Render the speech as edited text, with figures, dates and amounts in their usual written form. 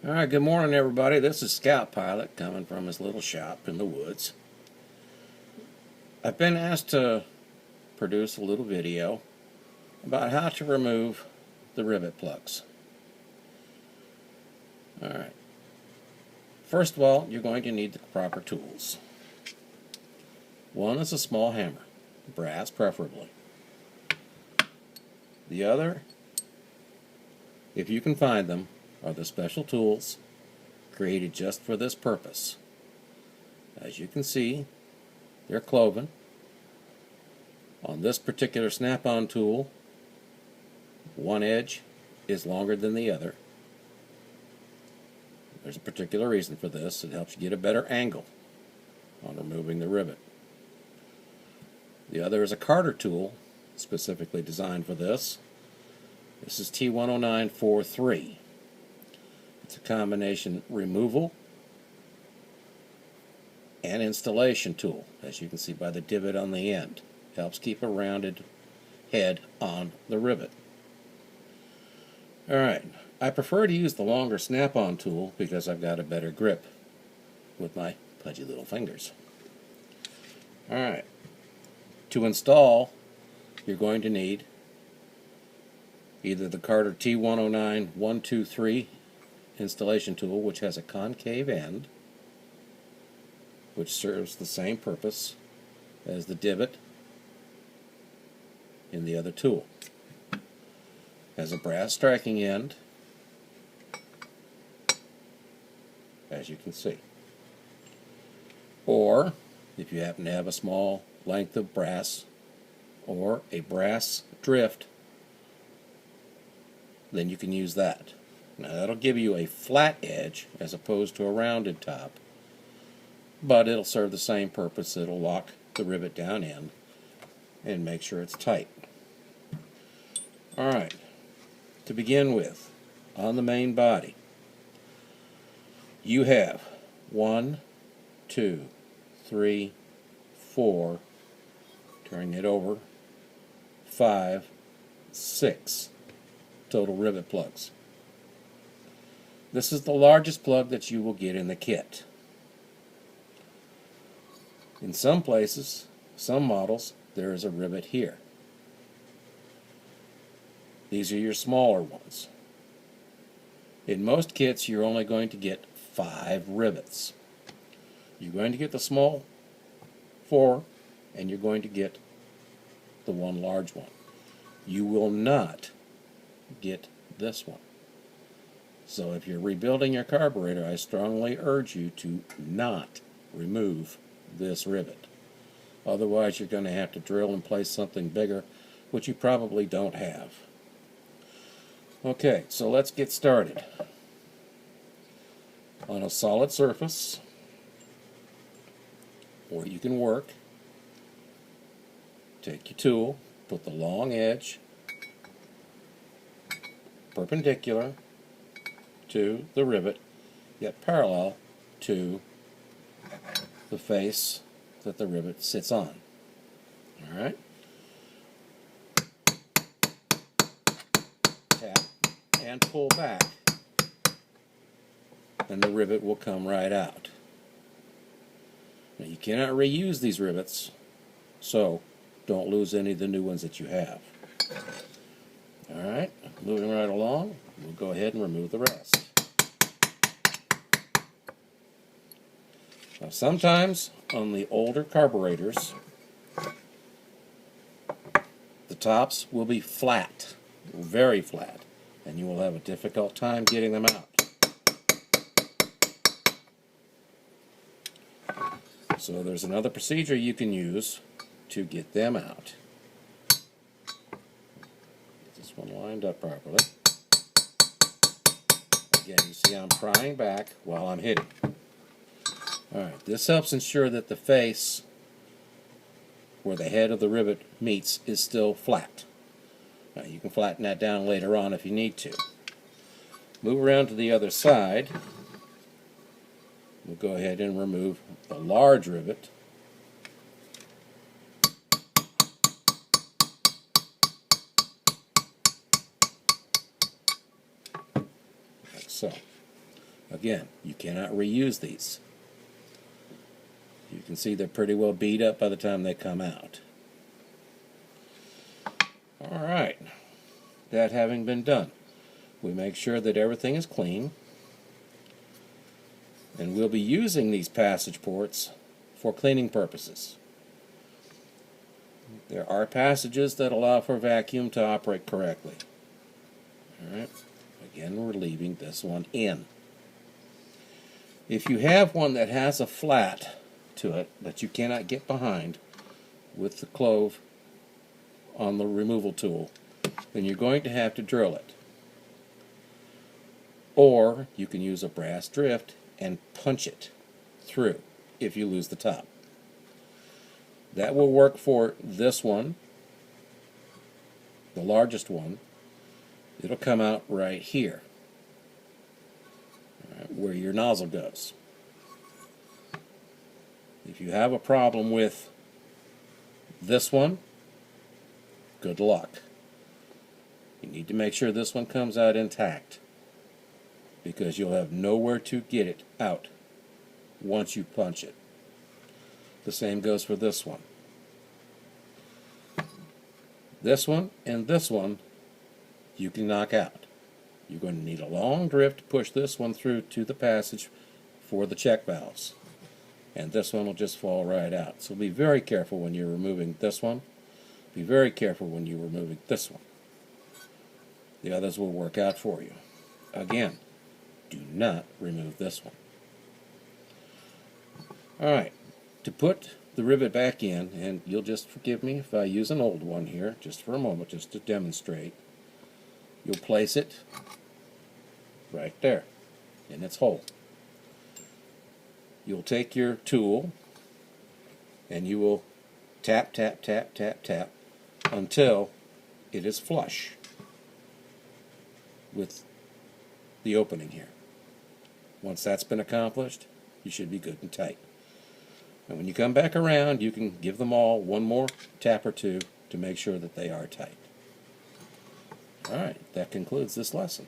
Alright, good morning everybody. This is Scout Pilot coming from his little shop in the woods. I've been asked to produce a little video about how to remove the rivet plugs. Alright, first of all, you're going to need the proper tools. One is a small hammer, brass preferably. The other, if you can find them, are the special tools created just for this purpose. As you can see, they're cloven. On this particular snap-on tool, one edge is longer than the other. There's a particular reason for this. It helps you get a better angle on removing the rivet. The other is a Carter tool, specifically designed for this. This is T10943. It's a combination removal and installation tool, as you can see by the divot on the end. Helps keep a rounded head on the rivet. Alright, I prefer to use the longer snap-on tool because I've got a better grip with my pudgy little fingers. Alright, to install, you're going to need either the Carter T109-123 installation tool, which has a concave end, which serves the same purpose as the divot in the other tool. Has a brass striking end, as you can see. Or, if you happen to have a small length of brass or a brass drift, then you can use that. Now that'll give you a flat edge as opposed to a rounded top, but it'll serve the same purpose. It'll lock the rivet down in and make sure it's tight. Alright, to begin with, on the main body, you have 1, 2, 3, 4, turning it over, 5, 6 total rivet plugs. This is the largest plug that you will get in the kit. In some places, some models, there is a rivet here. These are your smaller ones. In most kits, you're only going to get 5 rivets. You're going to get the small 4, and you're going to get the one large one. You will not get this one. So if you're rebuilding your carburetor, I strongly urge you to not remove this rivet. Otherwise, you're going to have to drill and place something bigger, which you probably don't have. Okay, so let's get started. On a solid surface, where you can work, take your tool, put the long edge perpendicular to the rivet, yet parallel to the face that the rivet sits on. Alright? Tap and pull back, and the rivet will come right out. Now you cannot reuse these rivets, so don't lose any of the new ones that you have. Alright, moving right along, we'll go ahead and remove the rest. Now sometimes on the older carburetors, the tops will be flat, very flat, and you will have a difficult time getting them out. So there's another procedure you can use to get them out. Get this one lined up properly. Again, you see I'm prying back while I'm hitting. Alright, this helps ensure that the face where the head of the rivet meets is still flat. Now you can flatten that down later on if you need to. Move around to the other side. We'll go ahead and remove the large rivet. Like so. Again, you cannot reuse these. You can see they're pretty well beat up by the time they come out. Alright, that having been done, we make sure that everything is clean, and we'll be using these passage ports for cleaning purposes. There are passages that allow for vacuum to operate correctly. Alright, again we're leaving this one in. If you have one that has a flat to it that you cannot get behind with the clove on the removal tool, then you're going to have to drill it. Or you can use a brass drift and punch it through if you lose the top. That will work for this one, the largest one. It'll come out right here, right, where your nozzle goes. If you have a problem with this one, good luck. You need to make sure this one comes out intact, because you'll have nowhere to get it out once you punch it. The same goes for this one. This one and this one you can knock out. You're going to need a long drift to push this one through to the passage for the check valves. And this one will just fall right out. So be very careful when you're removing this one. Be very careful when you're removing this one. The others will work out for you. Again, do not remove this one. Alright, to put the rivet back in, and you'll just forgive me if I use an old one here, just for a moment, just to demonstrate. You'll place it right there in its hole. You'll take your tool and you will tap, tap, tap, tap, tap until it is flush with the opening here. Once that's been accomplished, you should be good and tight. And when you come back around, you can give them all one more tap or two to make sure that they are tight. Alright, that concludes this lesson.